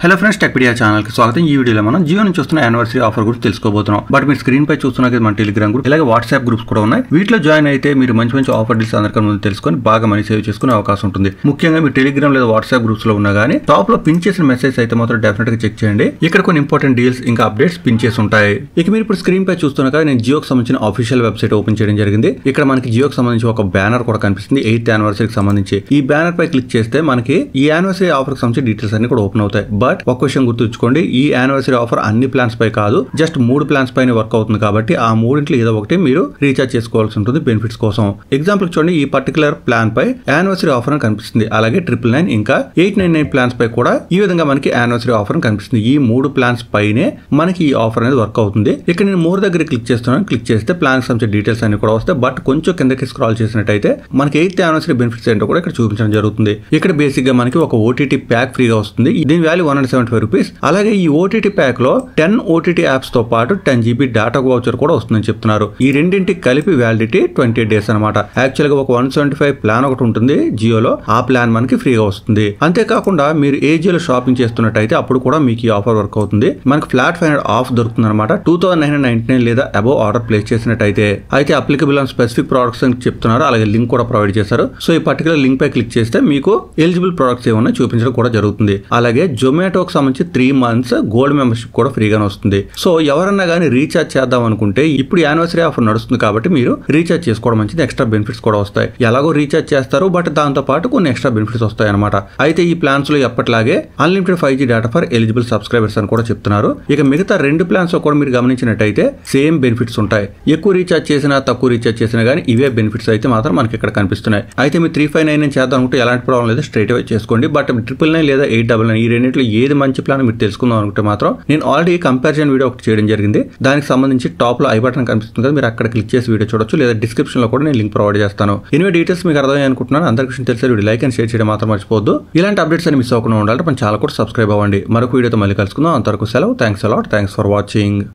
Hello friends, Techpedia channel కి స్వాగతం. ఈ వీడియోలో మనం జియో నుంచి వస్తున్న యానివర్సరీ ఆఫర్ గురించి తెలుసుకోబోతున్నాం. బట్ మీరు స్క్రీన్ పై చూస్తున్న మన టెలిగ్రామ్ గ్రూప్ అలాగే వాట్సాప్ గ్రూప్స్ కూడా ఉన్నాయి. వీటిలో జాయిన్ అయితే మీరు మంచి మంచి ఆఫర్ డీల్స్ అందరికన్నా ముందు తెలుసుకొని బాగా మనీ సేవ్ చేసుకునే అవకాశం ఉంటుంది. ముఖ్యంగా మీరు టెలిగ్రామ్ లేదా వాట్సాప్ గ్రూప్స్ లో ఉన్నా గానీ టాప్ లో పిన్ చేసిన మెసేజ్ అయితే మాత్రం డెఫినెట్ గా చెక్ చేయండి. ఇక్కడ కొన్ని ఇంపార్టెంట్ డీల్స్ ఇంకా అప్డేట్స్ పిన్ చేసి ఉంటాయి. ఇక మీరు ఇప్పుడు స్క్రీన్ పై చూస్తున్నా నేను జియోకి సంబంధించిన ఆఫీషియల్ వెబ్సైట్ ఓపెన్ చేయడం జరిగింది. ఇక్కడ మనకి జియోకి సంబంధించి ఒక బ్యానర్ కూడా కనిపిస్తుంది 8th యానివర్సరీకి సంబంధించి. ఈ బ్యానర్ పై క్లిక్ చేస్తే మనకి ఈ యానివర్సరీ ఆఫర్ కి సంబంధించి డీటెయిల్స్ అన్ని కూడా ఓపెన్ అవుతాయి. బట్ ఒక విషయం గుర్తుంచుకోండి, ఈ యానివర్సరీ ఆఫర్ అన్ని ప్లాన్స్ పై కాదు, జస్ట్ 3 ప్లాన్స్ పైన వర్క్ అవుతుంది. కాబట్టి ఆ మూడింట్లో ఏదో ఒకటి మీరు రీఛార్జ్ చేసుకోవాల్సి ఉంటుంది బెనిఫిట్స్ కోసం. ఎగ్జాంపుల్ చూడండి, ఈ పర్టికులర్ ప్లాన్ పై యానివర్సరీ ఆఫర్ అని కనిపిస్తుంది. అలాగే 999 ఇంకా 899 ప్లాన్స్ పై కూడా ఈ విధంగా మనకి యానివర్సరీ ఆఫర్ అని కనిపిస్తుంది. ఈ 3 ప్లాన్స్ పైనే మనకి ఈ ఆఫర్ అనేది వర్క్ అవుతుంది. ఇక్కడ నేను మోర్ దగ్గర క్లిక్ చేస్తున్నాను. క్లిక్ చేస్తే ప్లాన్ సంబంధించిన డీటెయిల్స్ అన్ని కూడా వస్తాయి. బట్ కొంచెం కిందకి స్క్రాల్ చేసినట్టయితే మనకి 8th యానివర్సరీ బెనిఫిట్స్ ఏంటో కూడా ఇక్కడ చూపించడం జరుగుతుంది. ఇక్కడ బేసిక్ గా మనకి ఒక ఓటీటీ ప్యాక్ ఫ్రీగా వస్తుంది. దీని వాల్యూ 175 రూపీస్. అలాగే ఈ ఓటీటీ ప్యాక్ లో 10 ఓటీటీ యాప్స్ తో పాటు 10 GB డాటా వౌచర్ కూడా వస్తుందని చెప్తున్నారు. ఈ రెండింటికి కలిపి వ్యాలిడిటీ 28 days అనమాట. యాక్చువల్ గా ఒక 175 ప్లాన్ ఒకటి ఉంటుంది జియోలో, ఆ ప్లాన్ మనకి ఫ్రీగా వస్తుంది. అంతేకాకుండా మీరు ఏజియోలో షాపింగ్ చేస్తున్నట్టయితే అప్పుడు కూడా మీకు ఈ ఆఫర్ వర్క్ అవుతుంది. మనకి ఫ్లాట్ 500 ఆఫ్ దొరుకుతుంది అనమాట. 2999 లేదా అబోవ్ ఆర్డర్ ప్లేస్ చేసినట్టయితే అయితే అప్లికబుల్ ఆన్ స్పెసిఫిక్ ప్రొడక్ట్స్ అని చెప్తున్నారు. అలాగే లింక్ కూడా ప్రొవైడ్ చేశారు. సో ఈ పర్టికులర్ లింక్ పై క్లిక్ చేస్తే మీకు ఎలిజిబుల్ ప్రొడక్ట్స్ ఏమన్నా చూపించడం కూడా జరుగుతుంది. అలాగే జొమాటోకి సంబంధించి 3 months గోల్డ్ మెంబర్షిప్ కూడా ఫ్రీగానే వస్తుంది. సో ఎవరన్నా కానీ రీఛార్జ్ చేద్దాం అనుకుంటే ఇప్పుడు యానివర్సరీ ఆఫర్ నడుస్తుంది కాబట్టి మీరు రీఛార్జ్ చేసుకోవడం మంచిది. ఎక్స్ట్రా బెనిఫిట్స్ కూడా వస్తాయి. ఎలాగో రీఛార్జ్ చేస్తారు, బట్ దాంతో పాటు కొన్ని ఎక్స్ట్రా బెనిఫిట్స్ వస్తాయి అనమాట. అయితే ఈ ప్లాన్స్ లో ఎప్పటిలాగే unlimited 5G data for eligible subscribers అని కూడా చెప్తున్నారు. ఇక మిగతా 2 ప్లాన్స్ లో కూడా మీరు గమనించినట్టయితే సేమ్ బెనిఫిట్స్ ఉంటాయి. ఎక్కువ రీఛార్జ్ చేసినా తక్కువ రీఛార్జ్ చేసినా కానీ ఇవే బెనిఫిట్స్ అయితే మాత్రం మనకి ఇక్కడ కనిపిస్తున్నాయి. అయితే మీరు 359 చేద్దాం అనుకుంటే ఎలాంటి ప్రాబ్లం లేదు, స్ట్రైట్ అవే చేసుకోండి. బట్ 999 లేదా 899 ఈ రెండింటిలో ఏది మంచి ప్లాన్ మీరు తెలుసుకుందాం అనుకుంటే మాత్రం నేను ఆల్రెడీ కంపారిజన్ వీడియో ఒకటి చేయడం జరిగింది. దానికి సంబంధించి టాప్ లో ఐ బటన్ కనిపిస్తుంది కదా, మీరు అక్కడ క్లిక్ చేసి వీడియో చూడొచ్చు. లేదా డిస్క్రిప్షన్ లో కూడా నేను లింక్ ప్రొవైడ్ చేస్తాను. ఎనివే డీటెయిల్స్ మీకు అర్థమయ్యాయి అనుకుంటున్నాను. అందరికీ తెలిసే వీడియో లైక్ అండ్ షేర్ చేయడం మాత్రం మర్చిపోవద్దు. ఇలాంటి అప్డేట్స్ అని మిస్ అవ్వకుండా ఉండాలంటే మన ఛానల్ కూడా సబ్స్క్రైబ్ అవ్వండి. మరొక వీడియోతో మళ్ళీ కలుసుకుందాం. అంతవరకు సెలవు. Thanks a lot. Thanks for watching.